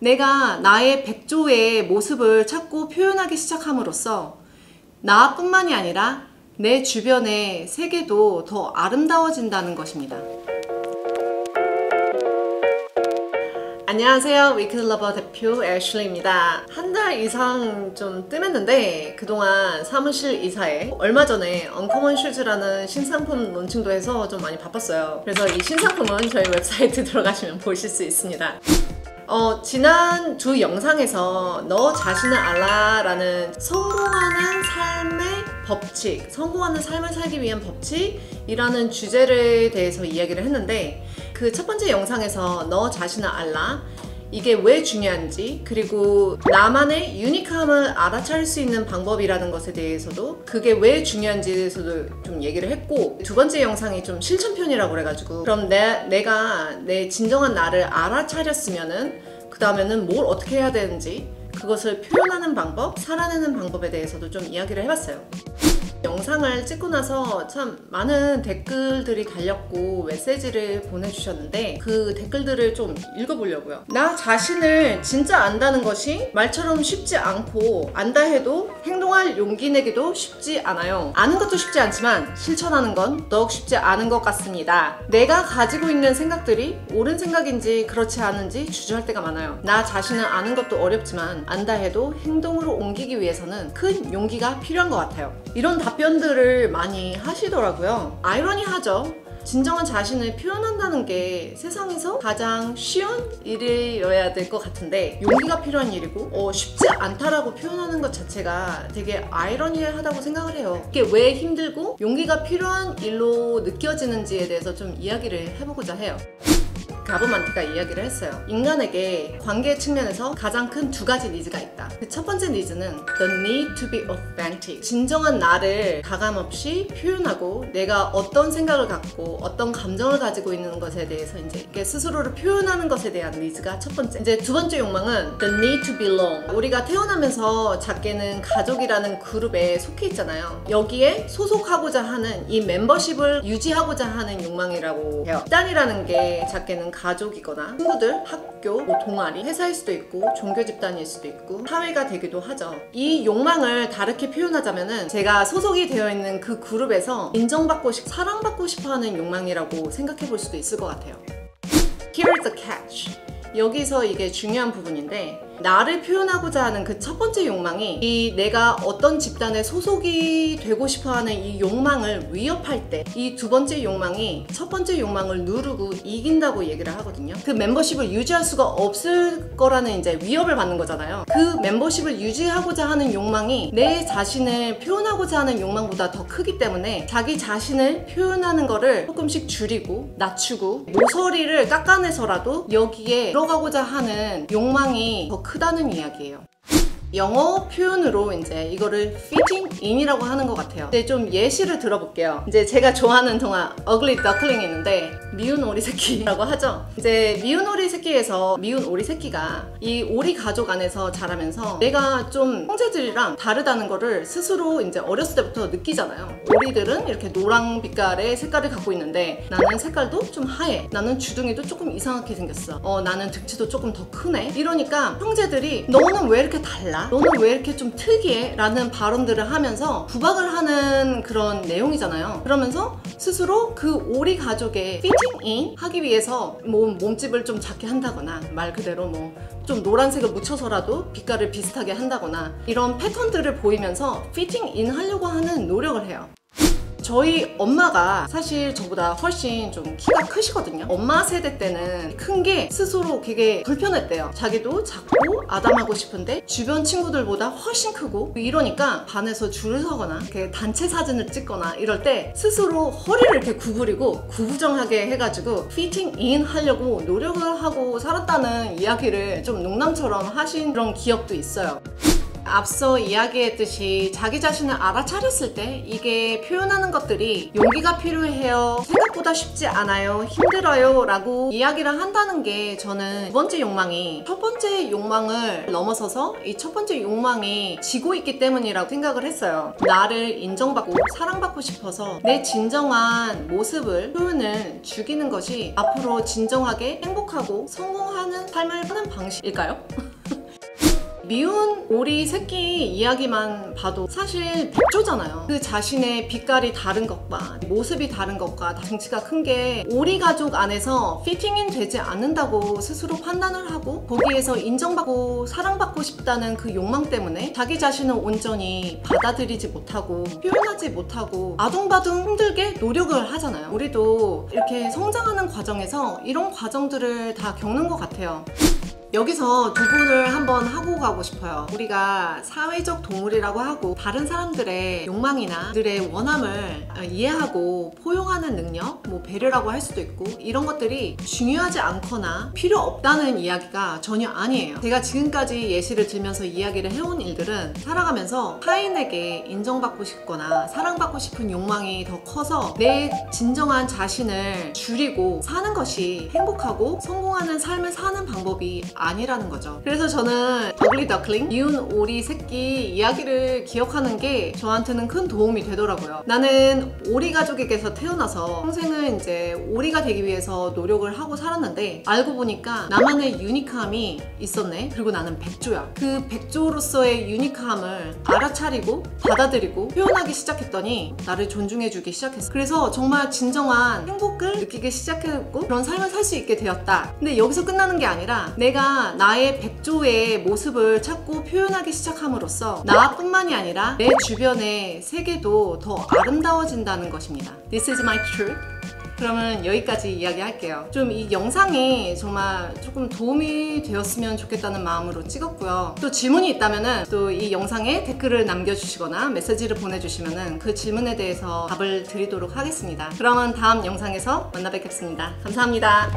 내가 나의 백조의 모습을 찾고 표현하기 시작함으로써 나뿐만이 아니라 내 주변의 세계도 더 아름다워진다는 것입니다. 안녕하세요. 위클러버 대표 애슐리입니다. 한 달 이상 좀 뜸했는데 그동안 사무실 이사에 얼마 전에 언커먼 슈즈라는 신상품 론칭도 해서 좀 많이 바빴어요. 그래서 이 신상품은 저희 웹사이트 들어가시면 보실 수 있습니다. 지난 두 영상에서 너 자신을 알라 라는 성공하는 삶의 법칙, 성공하는 삶을 살기 위한 법칙이라는 주제에 대해서 이야기를 했는데, 그 첫 번째 영상에서 너 자신을 알라, 이게 왜 중요한지, 그리고 나만의 유니크함을 알아차릴 수 있는 방법이라는 것에 대해서도, 그게 왜 중요한지에 대해서도 좀 얘기를 했고, 두 번째 영상이 좀 실천편이라고 그래가지고, 그럼 내가 내 진정한 나를 알아차렸으면은 그 다음에는 뭘 어떻게 해야 되는지, 그것을 표현하는 방법, 살아내는 방법에 대해서도 좀 이야기를 해봤어요. 영상을 찍고 나서 참 많은 댓글들이 달렸고 메시지를 보내주셨는데, 그 댓글들을 좀 읽어보려고요. 나 자신을 진짜 안다는 것이 말처럼 쉽지 않고, 안다 해도 행동할 용기 내기도 쉽지 않아요. 아는 것도 쉽지 않지만 실천하는 건 더욱 쉽지 않은 것 같습니다. 내가 가지고 있는 생각들이 옳은 생각인지 그렇지 않은지 주저할 때가 많아요. 나 자신을 아는 것도 어렵지만 안다 해도 행동으로 옮기기 위해서는 큰 용기가 필요한 것 같아요. 이런 답변들을 많이 하시더라고요. 아이러니하죠. 진정한 자신을 표현한다는 게 세상에서 가장 쉬운 일이어야 될 것 같은데 용기가 필요한 일이고 쉽지 않다라고 표현하는 것 자체가 되게 아이러니하다고 생각을 해요. 이게 왜 힘들고 용기가 필요한 일로 느껴지는지에 대해서 좀 이야기를 해보고자 해요. 가브만트가 이야기를 했어요. 인간에게 관계 측면에서 가장 큰 두 가지 니즈가 있다. 그 첫 번째 니즈는 the need to be authentic. 진정한 나를 가감없이 표현하고, 내가 어떤 생각을 갖고 어떤 감정을 가지고 있는 것에 대해서 이제 스스로를 표현하는 것에 대한 니즈가 첫 번째. 이제 두 번째 욕망은 the need to belong. 우리가 태어나면서 작게는 가족이라는 그룹에 속해 있잖아요. 여기에 소속하고자 하는, 이 멤버십을 유지하고자 하는 욕망이라고 해요. 집단이라는 게 작게는 가족이거나 친구들, 학교, 동아리, 회사일 수도 있고 종교 집단일 수도 있고 사회가 되기도 하죠. 이 욕망을 다르게 표현하자면은 제가 소속이 되어 있는 그 그룹에서 인정받고 싶고 사랑받고 싶어하는 욕망이라고 생각해 볼 수도 있을 것 같아요. Here's the catch. 여기서 이게 중요한 부분인데, 나를 표현하고자 하는 그 첫 번째 욕망이 이 내가 어떤 집단에 소속이 되고 싶어하는 이 욕망을 위협할 때, 이 두 번째 욕망이 첫 번째 욕망을 누르고 이긴다고 얘기를 하거든요. 그 멤버십을 유지할 수가 없을 거라는 이제 위협을 받는 거잖아요. 그 멤버십을 유지하고자 하는 욕망이 내 자신을 표현하고자 하는 욕망보다 더 크기 때문에 자기 자신을 표현하는 거를 조금씩 줄이고 낮추고 모서리를 깎아내서라도 여기에 들어가고자 하는 욕망이 더 크다는 이야기예요. 영어 표현으로 이제 이거를 fitting in이라고 하는 것 같아요. 이제 좀 예시를 들어볼게요. 이제 제가 좋아하는 동화 Ugly Duckling 있는데, 미운 오리 새끼라고 하죠. 이제 미운 오리 새끼에서 미운 오리 새끼가 이 오리 가족 안에서 자라면서 내가 좀 형제들이랑 다르다는 거를 스스로 이제 어렸을 때부터 느끼잖아요. 오리들은 이렇게 노랑 빛깔의 색깔을 갖고 있는데 나는 색깔도 좀 하얘, 나는 주둥이도 조금 이상하게 생겼어, 나는 등치도 조금 더 크네. 이러니까 형제들이 너는 왜 이렇게 달라? 너는 왜 이렇게 좀 특이해? 라는 발언들을 하면서 구박을 하는 그런 내용이잖아요. 그러면서 스스로 그 오리 가족의 fitting in 하기 위해서 몸집을 좀 작게 한다거나, 말 그대로 좀 노란색을 묻혀서라도 빛깔을 비슷하게 한다거나, 이런 패턴들을 보이면서 fitting in 하려고 하는 노력을 해요. 저희 엄마가 사실 저보다 훨씬 좀 키가 크시거든요. 엄마 세대 때는 큰 게 스스로 되게 불편했대요. 자기도 작고 아담하고 싶은데 주변 친구들보다 훨씬 크고, 이러니까 반에서 줄을 서거나 이렇게 단체 사진을 찍거나 이럴 때 스스로 허리를 이렇게 구부리고 구부정하게 해가지고 피팅 인 하려고 노력을 하고 살았다는 이야기를 좀 농담처럼 하신 그런 기억도 있어요. 앞서 이야기했듯이 자기 자신을 알아차렸을 때 이게 표현하는 것들이 용기가 필요해요, 생각보다 쉽지 않아요, 힘들어요 라고 이야기를 한다는 게 저는 두 번째 욕망이 첫 번째 욕망을 넘어서서 이 첫 번째 욕망이 지고 있기 때문이라고 생각을 했어요. 나를 인정받고 사랑받고 싶어서 내 진정한 모습을, 표현을 죽이는 것이 앞으로 진정하게 행복하고 성공하는 삶을 사는 방식일까요? 미운 오리 새끼 이야기만 봐도 사실 백조잖아요. 그 자신의 빛깔이 다른 것과 모습이 다른 것과 덩치가 큰 게 오리 가족 안에서 피팅인 되지 않는다고 스스로 판단을 하고 거기에서 인정받고 사랑받고 싶다는 그 욕망 때문에 자기 자신을 온전히 받아들이지 못하고 표현하지 못하고 아둥바둥 힘들게 노력을 하잖아요. 우리도 이렇게 성장하는 과정에서 이런 과정들을 다 겪는 것 같아요. 여기서 두 분을 한번 하고 가고 싶어요. 우리가 사회적 동물이라고 하고 다른 사람들의 욕망이나 그들의 원함을 이해하고 포용하는 능력, 뭐 배려라고 할 수도 있고 이런 것들이 중요하지 않거나 필요 없다는 이야기가 전혀 아니에요. 제가 지금까지 예시를 들면서 이야기를 해온 일들은 살아가면서 타인에게 인정받고 싶거나 사랑받고 싶은 욕망이 더 커서 내 진정한 자신을 줄이고 사는 것이 행복하고 성공하는 삶을 사는 방법이 아니라는 거죠. 그래서 저는 더글리 더클링, 미운 오리 새끼 이야기를 기억하는 게 저한테는 큰 도움이 되더라고요. 나는 오리 가족에게서 태어나서 평생을 이제 오리가 되기 위해서 노력을 하고 살았는데 알고 보니까 나만의 유니크함이 있었네. 그리고 나는 백조야. 그 백조로서의 유니크함을 알아차리고 받아들이고 표현하기 시작했더니 나를 존중해주기 시작했어. 그래서 정말 진정한 행복을 느끼기 시작했고 그런 삶을 살 수 있게 되었다. 근데 여기서 끝나는 게 아니라 내가 나의 백조의 모습을 찾고 표현하기 시작함으로써 나뿐만이 아니라 내 주변의 세계도 더 아름다워진다는 것입니다. This is my truth. 그러면 여기까지 이야기할게요. 좀 이 영상이 정말 조금 도움이 되었으면 좋겠다는 마음으로 찍었고요. 또 질문이 있다면 또 이 영상에 댓글을 남겨주시거나 메시지를 보내주시면 그 질문에 대해서 답을 드리도록 하겠습니다. 그러면 다음 영상에서 만나 뵙겠습니다. 감사합니다.